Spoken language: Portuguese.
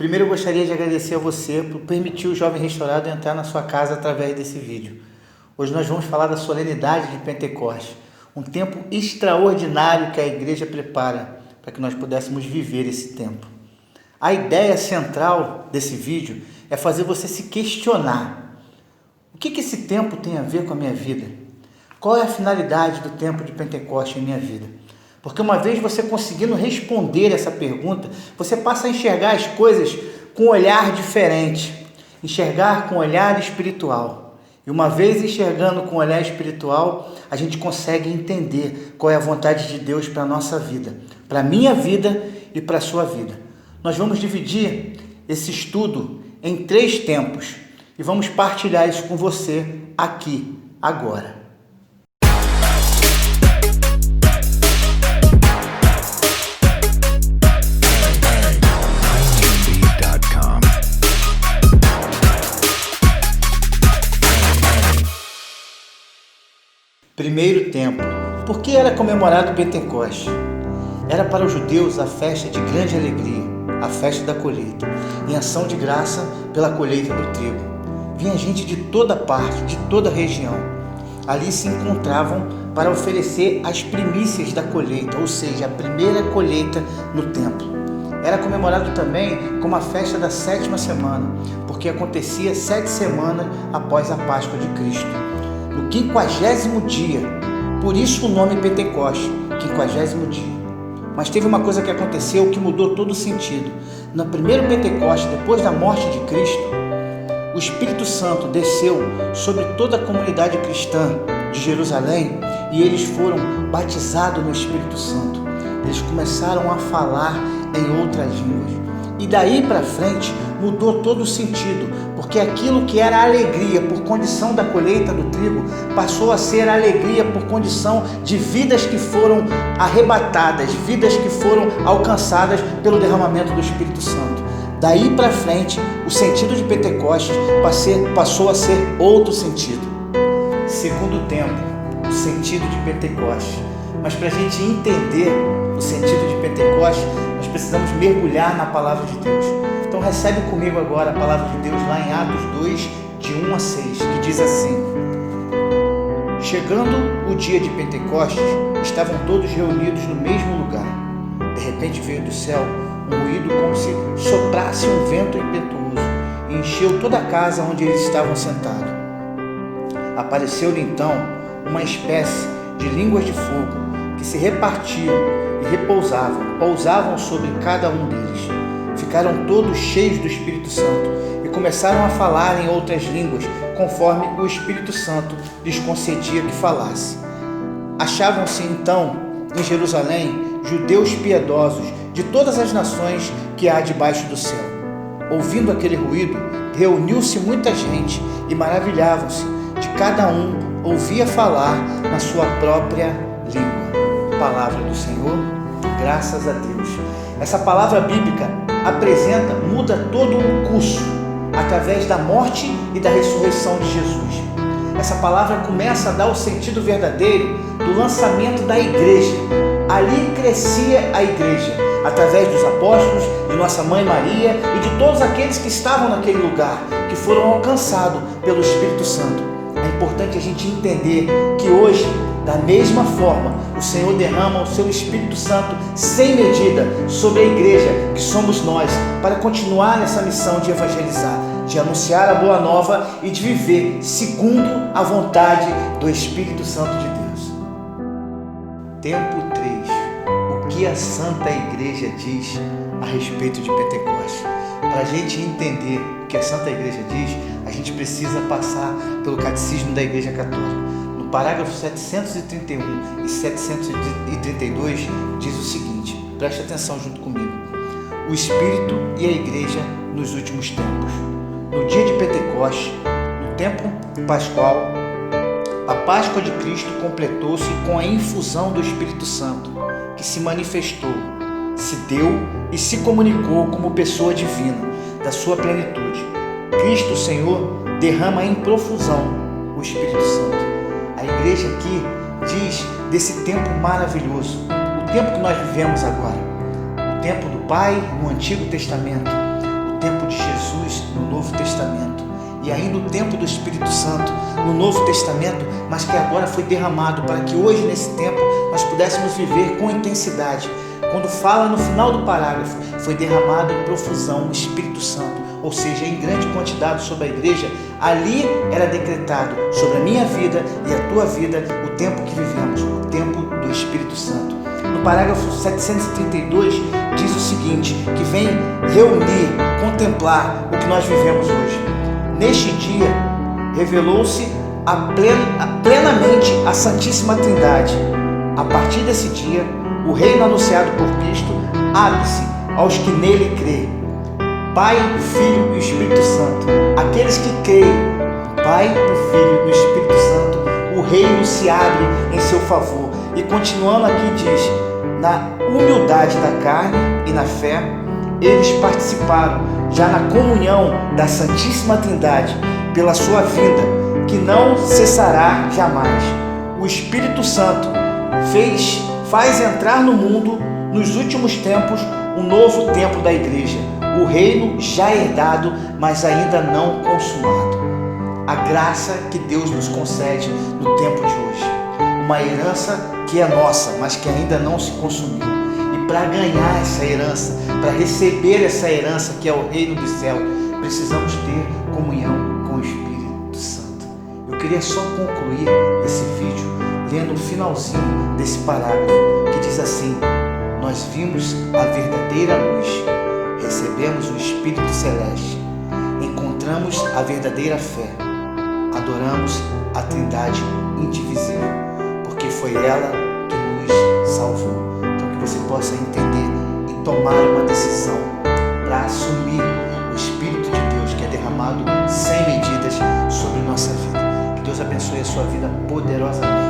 Primeiro eu gostaria de agradecer a você por permitir o Jovem Restaurado entrar na sua casa através desse vídeo. Hoje nós vamos falar da solenidade de Pentecostes, um tempo extraordinário que a igreja prepara para que nós pudéssemos viver esse tempo. A ideia central desse vídeo é fazer você se questionar. O que esse tempo tem a ver com a minha vida? Qual é a finalidade do tempo de Pentecostes em minha vida? Porque uma vez você conseguindo responder essa pergunta, você passa a enxergar as coisas com um olhar diferente, enxergar com um olhar espiritual. E uma vez enxergando com um olhar espiritual, a gente consegue entender qual é a vontade de Deus para a nossa vida, para a minha vida e para a sua vida. Nós vamos dividir esse estudo em 3 tempos e vamos partilhar isso com você aqui, agora. Primeiro tempo. Por que era comemorado Pentecostes? Era para os judeus a festa de grande alegria, a festa da colheita, em ação de graça pela colheita do trigo. Vinha gente de toda parte, de toda a região. Ali se encontravam para oferecer as primícias da colheita, ou seja, a primeira colheita no templo. Era comemorado também como a festa da 7ª semana, porque acontecia 7 semanas após a Páscoa de Cristo. No 50º dia, por isso o nome Pentecostes, 50º dia. Mas teve uma coisa que aconteceu que mudou todo o sentido. No primeiro Pentecostes, depois da morte de Cristo, o Espírito Santo desceu sobre toda a comunidade cristã de Jerusalém e eles foram batizados no Espírito Santo. Eles começaram a falar em outras línguas. E daí para frente mudou todo o sentido, porque aquilo que era alegria por condição da colheita do trigo passou a ser alegria por condição de vidas que foram arrebatadas, vidas que foram alcançadas pelo derramamento do Espírito Santo. Daí para frente, o sentido de Pentecostes passou a ser outro sentido. Segundo tempo, o sentido de Pentecostes. Mas para a gente entender o sentido de Pentecostes, nós precisamos mergulhar na palavra de Deus. Então recebe comigo agora a palavra de Deus lá em Atos 2, de 1 a 6, que diz assim: Chegando o dia de Pentecostes, estavam todos reunidos no mesmo lugar. De repente veio do céu um ruído como se soprasse um vento impetuoso e encheu toda a casa onde eles estavam sentados. Apareceu-lhe então uma espécie de línguas de fogo que se repartiam e pousavam sobre cada um deles. Ficaram todos cheios do Espírito Santo e começaram a falar em outras línguas, conforme o Espírito Santo lhes concedia que falasse. Achavam-se então em Jerusalém judeus piedosos de todas as nações que há debaixo do céu. Ouvindo aquele ruído, reuniu-se muita gente e maravilhavam-se de cada um ouvia falar na sua própria língua. Palavra do Senhor, graças a Deus. Essa palavra bíblica muda todo um curso através da morte e da ressurreição de Jesus. Essa palavra começa a dar o sentido verdadeiro do lançamento da igreja. Ali crescia a igreja, através dos apóstolos, de nossa mãe Maria e de todos aqueles que estavam naquele lugar, que foram alcançados pelo Espírito Santo. É importante a gente entender que hoje, da mesma forma, o Senhor derrama o seu Espírito Santo sem medida sobre a igreja, que somos nós, para continuar nessa missão de evangelizar, de anunciar a boa nova e de viver segundo a vontade do Espírito Santo de Deus. Tempo 3. O que a Santa Igreja diz a respeito de Pentecostes? Para a gente entender o que a Santa Igreja diz, a gente precisa passar pelo Catecismo da Igreja Católica. No parágrafo 731 e 732 diz o seguinte, preste atenção junto comigo: o Espírito e a Igreja nos últimos tempos. No dia de Pentecostes, no tempo pascual, a Páscoa de Cristo completou-se com a infusão do Espírito Santo, que se manifestou, se deu e se comunicou como pessoa divina, da sua plenitude. Cristo, o Senhor, derrama em profusão o Espírito Santo. A igreja aqui diz desse tempo maravilhoso, o tempo que nós vivemos agora, o tempo do Pai no Antigo Testamento, o tempo de Jesus no Novo Testamento, e ainda o tempo do Espírito Santo no Novo Testamento, mas que agora foi derramado para que hoje, nesse tempo, nós pudéssemos viver com intensidade. Quando fala no final do parágrafo, foi derramado em profusão o Espírito Santo, ou seja, em grande quantidade sobre a igreja. Ali era decretado sobre a minha vida e a tua vida o tempo que vivemos, o tempo do Espírito Santo. No parágrafo 732 diz o seguinte, que vem reunir, contemplar o que nós vivemos hoje. Neste dia, revelou-se plenamente a Santíssima Trindade. A partir desse dia, o reino anunciado por Cristo abre-se aos que nele creem. Pai, o Filho e o Espírito Santo. Aqueles que creem no Pai, no Filho e no Espírito Santo, o reino se abre em seu favor. E continuando aqui diz, na humildade da carne e na fé, eles participaram já na comunhão da Santíssima Trindade pela sua vinda, que não cessará jamais. O Espírito Santo faz entrar no mundo, nos últimos tempos, um novo tempo da igreja, o reino já herdado, mas ainda não consumado. A graça que Deus nos concede no tempo de hoje, uma herança que é nossa, mas que ainda não se consumiu. E para ganhar essa herança, para receber essa herança que é o reino do céu, precisamos ter comunhão com o Espírito Santo. Eu queria só concluir esse vídeo lendo o finalzinho desse parágrafo, que diz assim: nós vimos a verdadeira luz, recebemos o Espírito Celeste, encontramos a verdadeira fé, adoramos a Trindade indivisível, porque foi ela que nos salvou. Então que você possa entender e tomar uma decisão para assumir o Espírito de Deus que é derramado sem medidas sobre nossa vida. Que Deus abençoe a sua vida poderosamente.